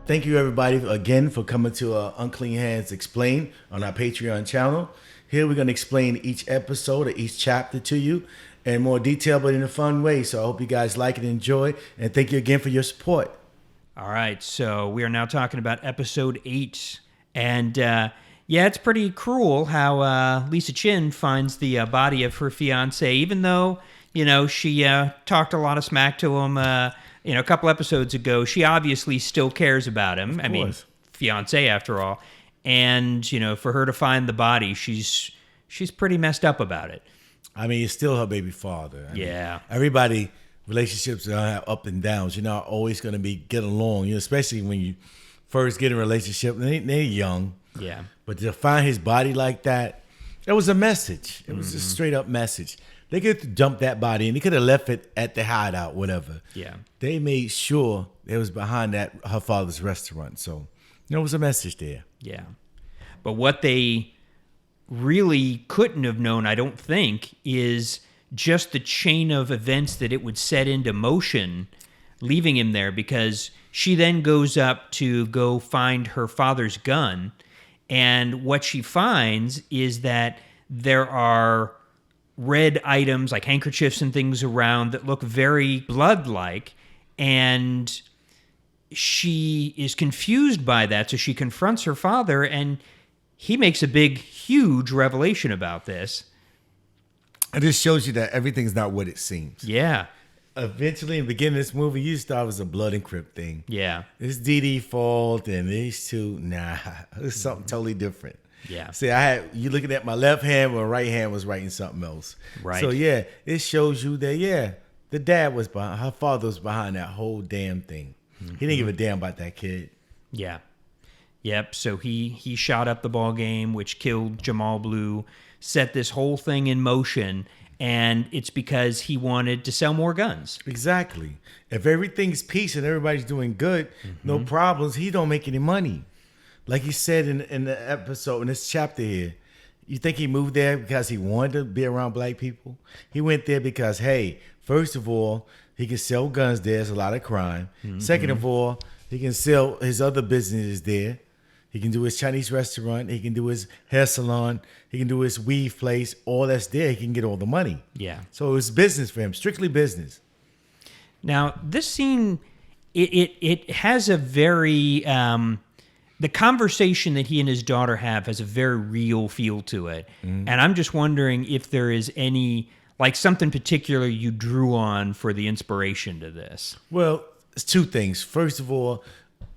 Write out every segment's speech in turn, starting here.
Thank you, everybody, again for coming to Unclean Hands Explain on our Patreon channel. Here we're going to explain each episode or each chapter to you in more detail, but in a fun way. So I hope you guys like and enjoy, and thank you again for your support. All right, so we are now talking about episode 8. And yeah, it's pretty cruel how Lisa Chin finds the body of her fiance, even though, she talked a lot of smack to him, a couple episodes ago. She obviously still cares about him. I mean, fiance after all. And, for her to find the body, she's pretty messed up about it. I mean, it's still her baby father. I mean, everybody, relationships have up and downs. You're not always going to get along, especially when you first get in a relationship. They're young. Yeah. But to find his body like that, it was a message. It was a straight up message. They could have dumped that body and they could have left it at the hideout, whatever. Yeah. They made sure it was behind her father's restaurant. So there was a message there. Yeah. But what they really couldn't have known, I don't think, is just the chain of events that it would set into motion, leaving him there, because she then goes up to go find her father's gun. And what she finds is that there are red items like handkerchiefs and things around that look very blood-like, and she is confused by that, so she confronts her father, and he makes a big, huge revelation about this. And this shows you that everything's not what it seems. Yeah. Eventually, in the beginning of this movie, you just thought it was a blood and crip thing. Yeah. It's Dee Dee fault, and these two, nah, it's something totally different. Yeah. See, you looking at my left hand, my right hand was writing something else. Right. So yeah, it shows you that the dad was behind, her father was behind that whole damn thing. He didn't give a damn about that kid. Yeah. Yep. So he shot up the ball game, which killed Jamal Blue, set this whole thing in motion, and it's because he wanted to sell more guns. Exactly. If everything's peace and everybody's doing good, no problems, he don't make any money. Like he said in the episode, in this chapter here, you think he moved there because he wanted to be around black people? He went there because, hey, first of all, he can sell guns there. There's a lot of crime. Second of all, he can sell his other businesses there. He can do his Chinese restaurant. He can do his hair salon. He can do his weave place. All that's there. He can get all the money. Yeah. So it's business for him, strictly business. Now, this scene, it has a very... the conversation that he and his daughter have has a very real feel to it. And I'm just wondering if there is any, like something particular you drew on for the inspiration to this. Well, it's two things. First of all,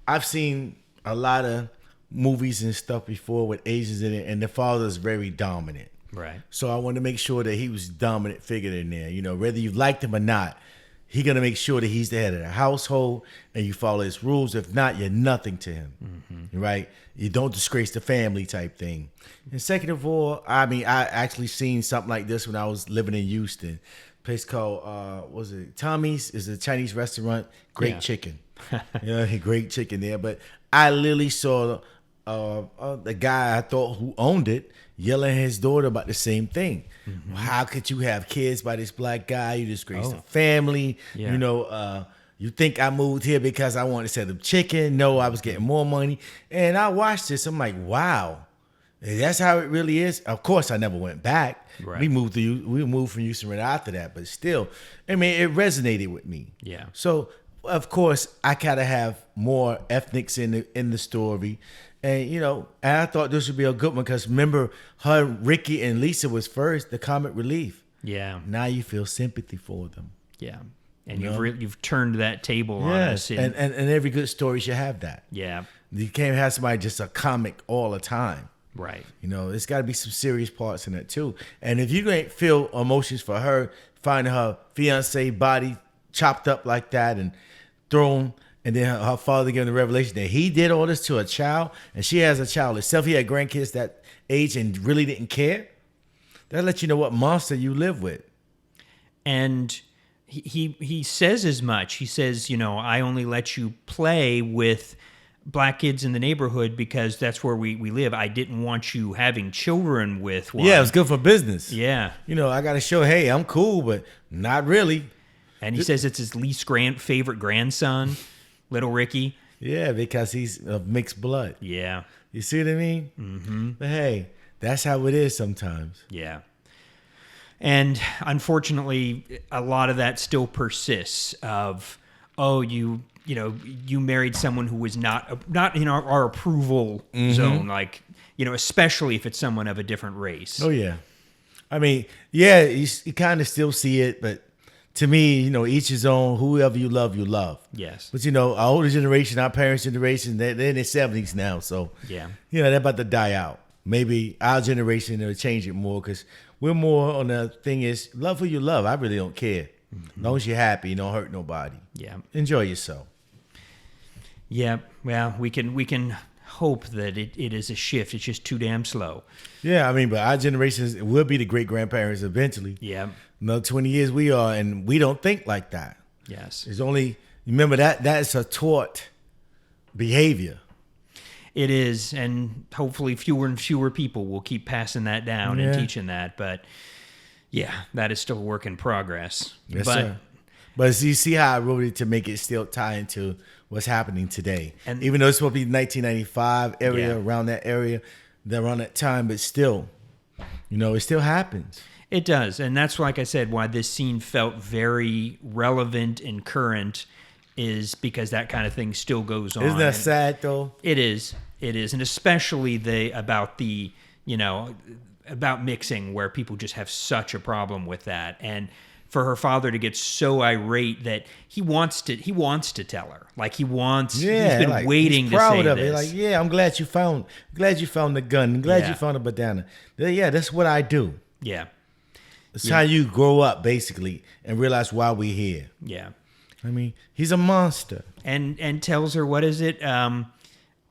I've seen a lot of movies and stuff before with Asians in it, and the father is very dominant. Right. So I wanted to make sure that he was a dominant figure in there. Whether you liked him or not, he's going to make sure that he's the head of the household and you follow his rules. If not, you're nothing to him, right? You don't disgrace the family type thing. And second of all, I actually seen something like this when I was living in Houston. A place called, Tommy's is a Chinese restaurant. Great chicken. Great chicken there. But I literally saw the guy I thought who owned it yelling at his daughter about the same thing. How could you have kids by this black guy? You disgrace the family. Yeah. You think I moved here because I wanted to set up chicken? No, I was getting more money. And I watched this. I'm like, wow, that's how it really is. Of course, I never went back. Right. We moved from Houston right after that. But still, it resonated with me. Yeah. So, of course, I gotta have more ethnics in the story. And, I thought this would be a good one because remember, Ricky and Lisa was first, the comic relief. Yeah. Now you feel sympathy for them. Yeah. And you've turned that table on us. And every good story should have that. Yeah. You can't have somebody just a comic all the time. Right. It's got to be some serious parts in it too. And if you ain't feel emotions for her, finding her fiance body chopped up like that and thrown, and then her father giving the revelation that he did all this to a child, and she has a child herself. He had grandkids that age and really didn't care. That lets you know what monster you live with. And he says as much. He says, I only let you play with black kids in the neighborhood because that's where we live. I didn't want you having children with one. Yeah, it was good for business. Yeah. I got to show, hey, I'm cool, but not really. And he says it's his least favorite grandson, little Ricky. Yeah, because he's of mixed blood. Yeah. You see what I mean? Mm-hmm. But hey, that's how it is sometimes. Yeah. And unfortunately, a lot of that still persists of, oh, you married someone who was not in our approval zone, like, especially if it's someone of a different race. Oh, yeah. I mean, yeah, you kind of still see it, but to me, each his own. Whoever you love, you love. Yes. But, our older generation, our parents' generation, they're in their 70s now. So, Yeah. they're about to die out. Maybe our generation will change it more because we're more on the thing is love who you love. I really don't care. As long as you're happy, you don't hurt nobody. Yeah. Enjoy yourself. Yeah. Well, we can hope that it is a shift. It's just too damn slow. Yeah, I mean, but our generations will be the great grandparents eventually. Yeah. Another 20 years we are, and we don't think like that. Yes. It's only, remember that's a taught behavior. It is, and hopefully fewer and fewer people will keep passing that down and teaching that. But yeah, that is still a work in progress. Yes, sir. But you see how I wrote it to make it still tie into what's happening today. And even though it's supposed to be 1995 area, around that area, around that time, but still, it still happens. It does. And that's, like I said, why this scene felt very relevant and current is because that kind of thing still goes on. Isn't that sad, though? It is. It is. And especially about mixing, where people just have such a problem with that. And for her father to get so irate that he wants to tell her. Like he's been waiting to say of this. It. Like, yeah, I'm glad you found the gun. I'm glad you found the bandana. Yeah, that's what I do. Yeah. It's how you grow up, basically, and realize why we're here. Yeah. I mean, he's a monster. And tells her, what is it?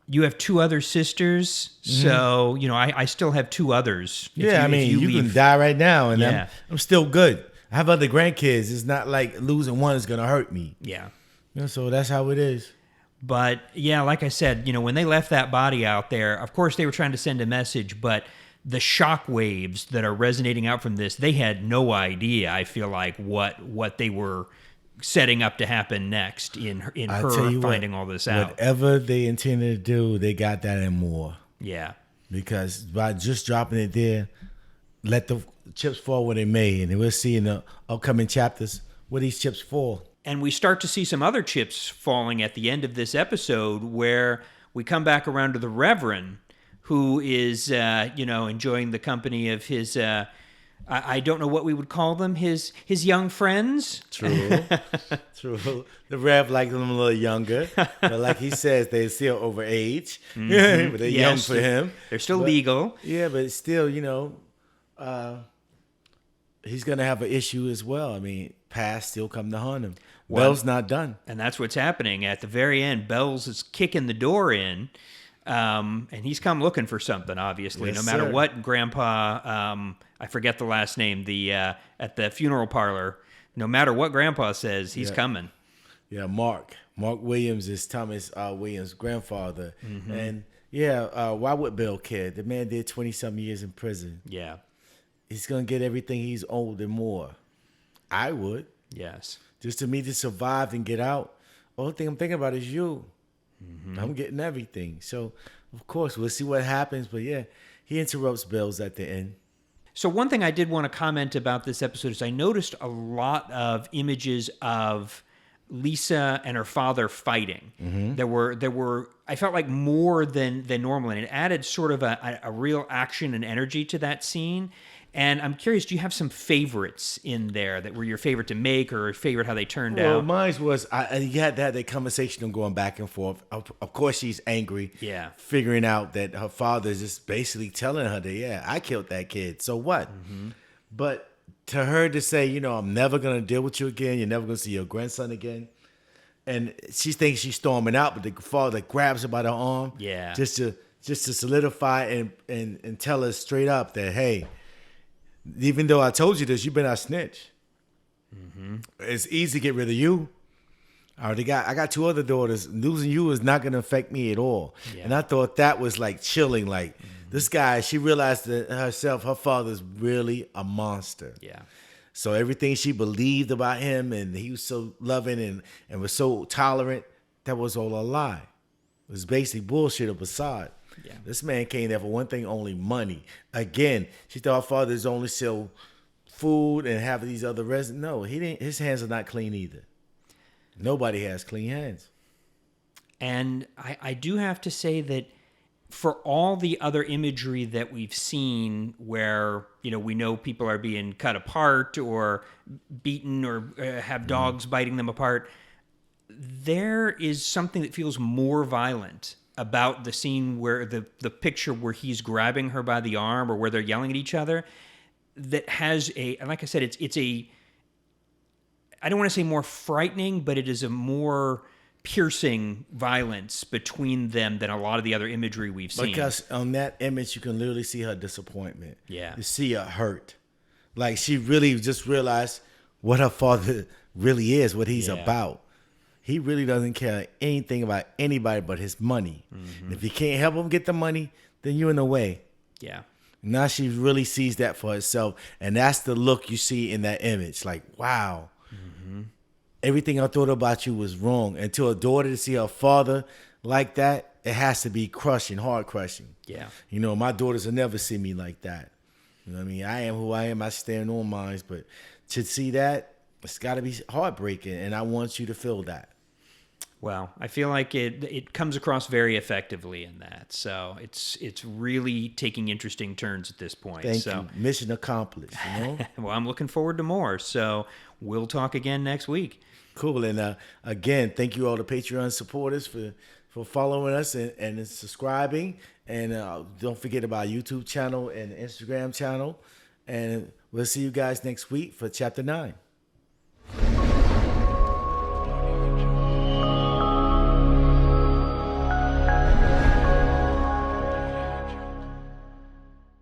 You have two other sisters, so, I still have two others. You can die right now, and I'm still good. I have other grandkids. It's not like losing one is going to hurt me. Yeah. So that's how it is. But, yeah, like I said, when they left that body out there, of course they were trying to send a message, but the shock waves that are resonating out from this, they had no idea, I feel like, what they were setting up to happen next in her finding all this out. Whatever they intended to do, they got that and more. Yeah. Because by just dropping it there, let the chips fall where they may, and we'll see in the upcoming chapters where these chips fall. And we start to see some other chips falling at the end of this episode, where we come back around to the Reverend, who is, enjoying the company of his, I don't know what we would call them, his young friends. True. True. The Rev likes them a little younger. But like he says, they're still over age. But they're young for him. They're still legal. Yeah, but still, he's going to have an issue as well. I mean, past still come to haunt him. Bell's not done. And that's what's happening. At the very end, Bells is kicking the door in. And he's come looking for something, obviously. Yes, no matter sir. what Grandpa, I forget the last name, at the funeral parlor, no matter what Grandpa says, he's coming. Yeah, Mark Williams is Thomas Williams' grandfather. And why would Bill care? The man did 20-something years in prison. Yeah. He's going to get everything he's owed and more. I would. Yes. Just to me to survive and get out. Only thing I'm thinking about is you. I'm getting everything. So, of course, we'll see what happens. But, yeah, he interrupts Bells at the end. So one thing I did want to comment about this episode is I noticed a lot of images of Lisa and her father fighting. There were I felt like more than normal, and it added sort of a real action and energy to that scene. And I'm curious, do you have some favorites in there that were your favorite to make, or favorite how they turned out? Mine was, you had to have that conversation of going back and forth. Of course, she's angry. Yeah. Figuring out that her father is just basically telling her that, I killed that kid. So what? But to her to say, I'm never going to deal with you again. You're never going to see your grandson again. And she thinks she's storming out, but the father grabs her by the arm. Yeah. Just to solidify and tell her straight up that, hey, even though I told you this, you've been our snitch. It's easy to get rid of you. I got two other daughters. Losing you is not going to affect me at all. Yeah. And I thought that was like chilling. Like this guy, she realized that herself, her father's really a monster. Yeah. So everything she believed about him, and he was so loving and was so tolerant, that was all a lie. It was basically bullshit, a facade. Yeah. This man came there for one thing only, money. Again, she thought her father's only sell food and have these other residents. No, he didn't. His hands are not clean either. Nobody has clean hands. And I do have to say that for all the other imagery that we've seen where, we know people are being cut apart or beaten or have dogs biting them apart, there is something that feels more violent about the scene where the picture where he's grabbing her by the arm or where they're yelling at each other that has like I said, it's a, I don't want to say more frightening, but it is a more piercing violence between them than a lot of the other imagery we've seen. Because on that image, you can literally see her disappointment. Yeah. You see her hurt. Like she really just realized what her father really is, what he's about. He really doesn't care anything about anybody but his money. And if you can't help him get the money, then you're in the way. Yeah. Now she really sees that for herself. And that's the look you see in that image. Like, wow. Everything I thought about you was wrong. And to a daughter to see her father like that, it has to be crushing, heart crushing. Yeah. My daughters will never see me like that. You know what I mean? I am who I am. I stand on mine. But to see that, it's got to be heartbreaking. And I want you to feel that. Well, I feel like it comes across very effectively in that. So it's really taking interesting turns at this point. Thank you. Mission accomplished, Well, I'm looking forward to more. So we'll talk again next week. Cool. And again, thank you all the Patreon supporters for following us and subscribing. And don't forget about our YouTube channel and Instagram channel. And we'll see you guys next week for Chapter 9.